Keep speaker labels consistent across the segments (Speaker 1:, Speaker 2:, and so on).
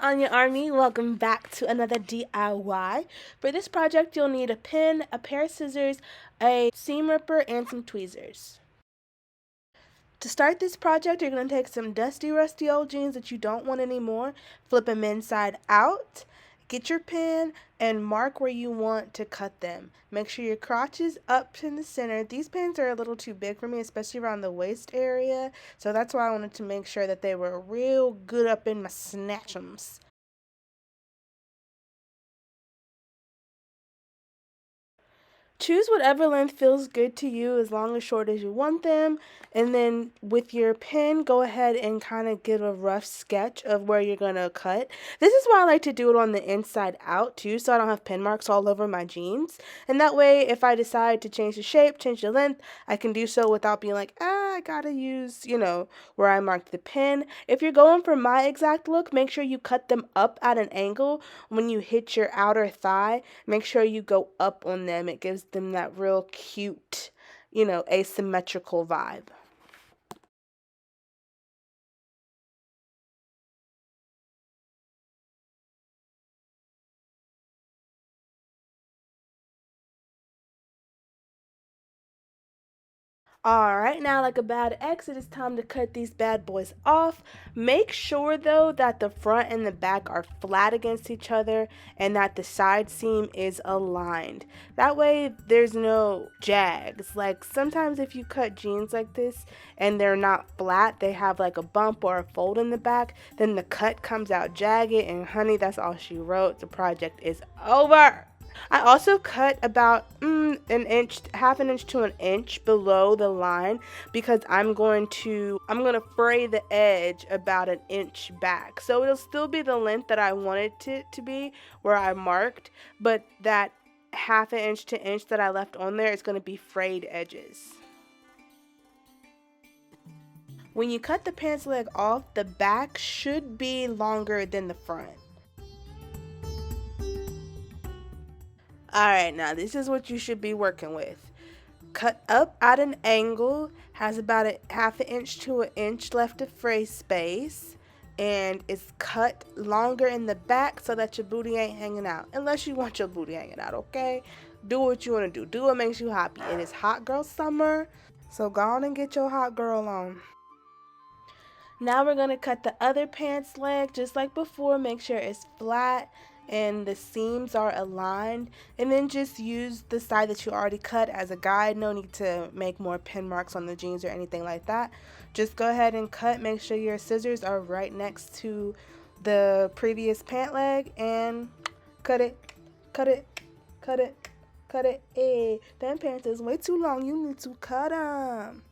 Speaker 1: Anya Army, welcome back to another DIY. For this project, you'll need a pin, a pair of scissors, a seam ripper, and some tweezers. To start this project, you're going to take some dusty, rusty old jeans that you don't want anymore, flip them inside out, get your pin, and mark where you want to cut them. Make sure your crotch is up in the center. These pins are a little too big for me, especially around the waist area, so that's why I wanted to make sure that they were real good up in my snatchums. Choose whatever length feels good to you, as long as short as you want them, and then with your pen go ahead and kind of get a rough sketch of where you're going to cut. This is why I like to do it on the inside out too, so I don't have pen marks all over my jeans, and that way if I decide to change the shape, change the length, I can do so without being like, I gotta use, where I marked the pin. If you're going for my exact look, make sure you cut them up at an angle. When you hit your outer thigh, make sure you go up on them. It gives them that real cute, asymmetrical vibe. Alright, now like a bad ex, it is time to cut these bad boys off. Make sure though that the front and the back are flat against each other and that the side seam is aligned. That way there's no jags. Like sometimes if you cut jeans like this and they're not flat, they have like a bump or a fold in the back, then the cut comes out jagged, and honey, that's all she wrote. The project is over. I also cut about an inch, half an inch to an inch below the line, because I'm going to fray the edge about an inch back. So it'll still be the length that I wanted it to be where I marked, but that half an inch to inch that I left on there is going to be frayed edges. When you cut the pants leg off, the back should be longer than the front. Alright, now this is what you should be working with. Cut up at an angle, has about a half an inch to an inch left of fray space, and it's cut longer in the back so that your booty ain't hanging out. Unless you want your booty hanging out, okay? Do what you want to do. Do what makes you happy. It is hot girl summer, so go on and get your hot girl on. Now we're going to cut the other pants leg just like before. Make sure it's flat and the seams are aligned, and then just use the side that you already cut as a guide. No need to make more pin marks on the jeans or anything like that. Just go ahead and cut. Make sure your scissors are right next to the previous pant leg and cut it, cut it, cut it, cut it. Hey, them pants is way too long. You need to cut them.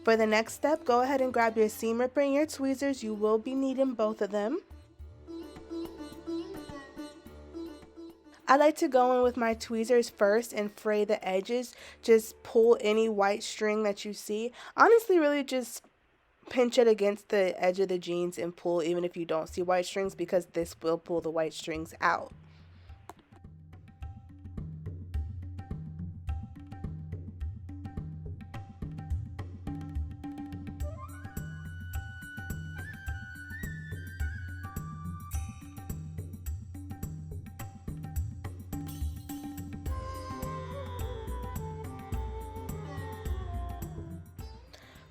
Speaker 1: For the next step, go ahead and grab your seam ripper and your tweezers. You will be needing both of them. I like to go in with my tweezers first and fray the edges. Just pull any white string that you see. Honestly, really just pinch it against the edge of the jeans and pull, even if you don't see white strings, because this will pull the white strings out.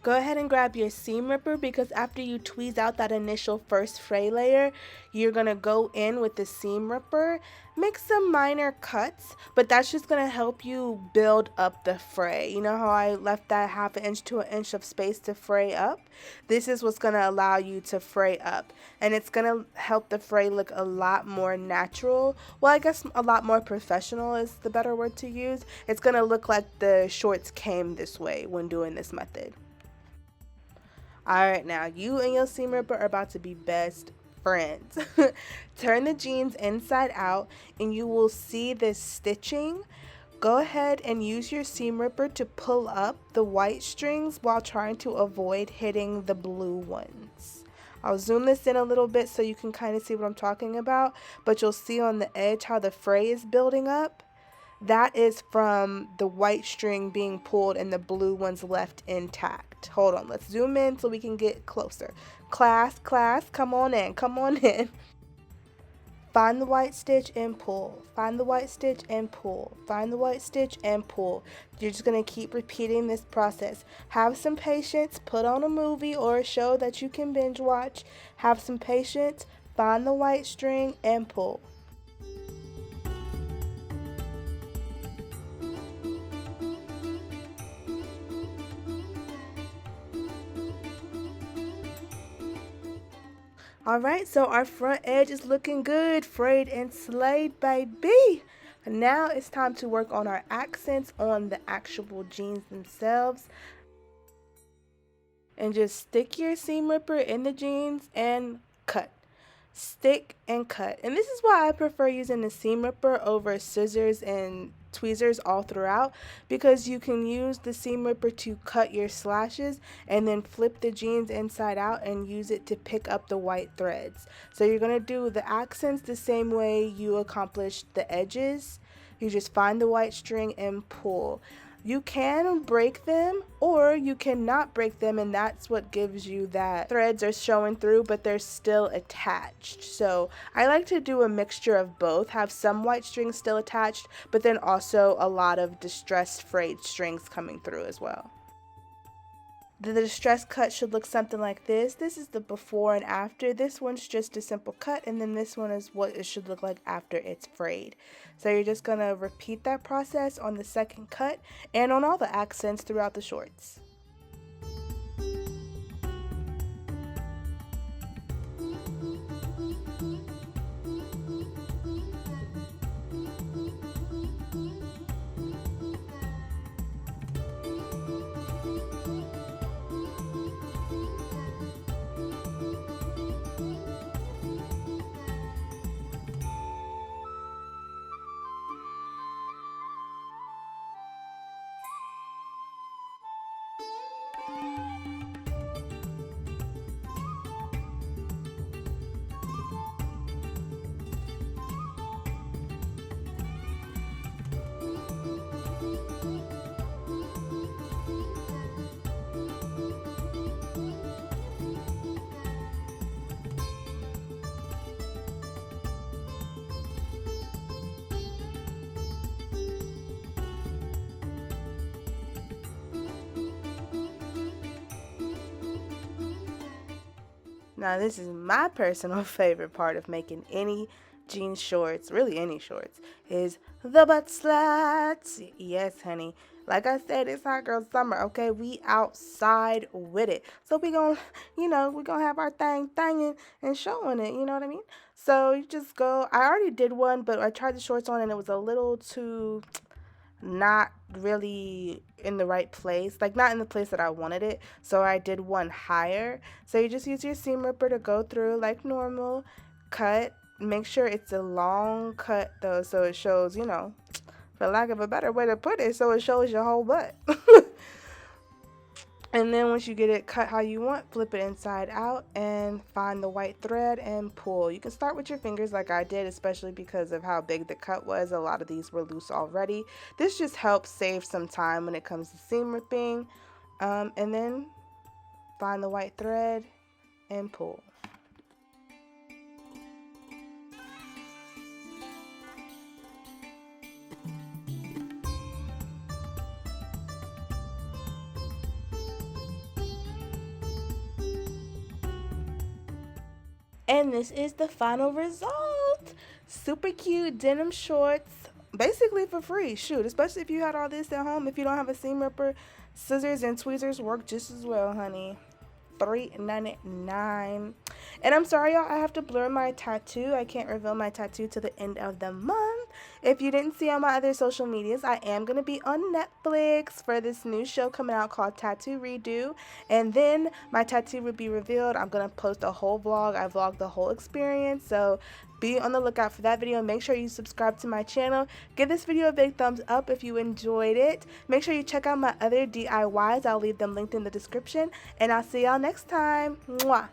Speaker 1: Go ahead and grab your seam ripper, because after you tweeze out that initial first fray layer, you're going to go in with the seam ripper, make some minor cuts, but that's just going to help you build up the fray. You know how I left that half an inch to an inch of space to fray up? This is what's going to allow you to fray up, and it's going to help the fray look a lot more natural. Well, I guess a lot more professional is the better word to use. It's going to look like the shorts came this way when doing this method. Alright, now you and your seam ripper are about to be best friends. Turn the jeans inside out and you will see this stitching. Go ahead and use your seam ripper to pull up the white strings while trying to avoid hitting the blue ones. I'll zoom this in a little bit so you can kind of see what I'm talking about, but you'll see on the edge how the fray is building up. That is from the white string being pulled and the blue ones left intact. Hold on, let's zoom in so we can get closer. Class, come on in, come on in. Find the white stitch and pull. Find the white stitch and pull. Find the white stitch and pull. You're just going to keep repeating this process. Have some patience. Put on a movie or a show that you can binge watch. Have some patience. Find the white string and pull. Alright, so our front edge is looking good, frayed and slayed, baby. Now it's time to work on our accents on the actual jeans themselves. And just stick your seam ripper in the jeans and cut. Stick and cut. And this is why I prefer using the seam ripper over scissors and tweezers all throughout, because you can use the seam ripper to cut your slashes and then flip the jeans inside out and use it to pick up the white threads. So you're going to do the accents the same way you accomplished the edges. You just find the white string and pull. You can break them or you cannot break them, and that's what gives you that threads are showing through but they're still attached. So I like to do a mixture of both, have some white strings still attached but then also a lot of distressed frayed strings coming through as well. The distress cut should look something like this. This is the before and after. This one's just a simple cut, and then this one is what it should look like after it's frayed. So you're just going to repeat that process on the second cut and on all the accents throughout the shorts. Now this is my personal favorite part of making any jean shorts, really any shorts, is the butt slats. Yes, honey. Like I said, it's hot girl summer, okay? We outside with it. So we gonna, we gonna have our thing and showing it, you know what I mean? So you just go, I already did one, but I tried the shorts on and it was a little too not really in the right place, like not in the place that I wanted it, so I did one higher. So you just use your seam ripper to go through like normal, cut, make sure it's a long cut though, so it shows, for lack of a better way to put it, so it shows your whole butt. And then once you get it cut how you want, flip it inside out and find the white thread and pull. You can start with your fingers like I did, especially because of how big the cut was. A lot of these were loose already. This just helps save some time when it comes to seam ripping. And then find the white thread and pull. And this is the final result. Super cute denim shorts, basically for free. Shoot, especially if you had all this at home. If you don't have a seam ripper, scissors and tweezers work just as well, honey. $3.99. And I'm sorry, y'all, I have to blur my tattoo. I can't reveal my tattoo to the end of the month. If you didn't see on my other social medias, I am going to be on Netflix for this new show coming out called Tattoo Redo. And then my tattoo will be revealed. I'm going to post a whole vlog. I vlogged the whole experience. So be on the lookout for that video. Make sure you subscribe to my channel. Give this video a big thumbs up if you enjoyed it. Make sure you check out my other DIYs. I'll leave them linked in the description. And I'll see y'all next time. Mwah.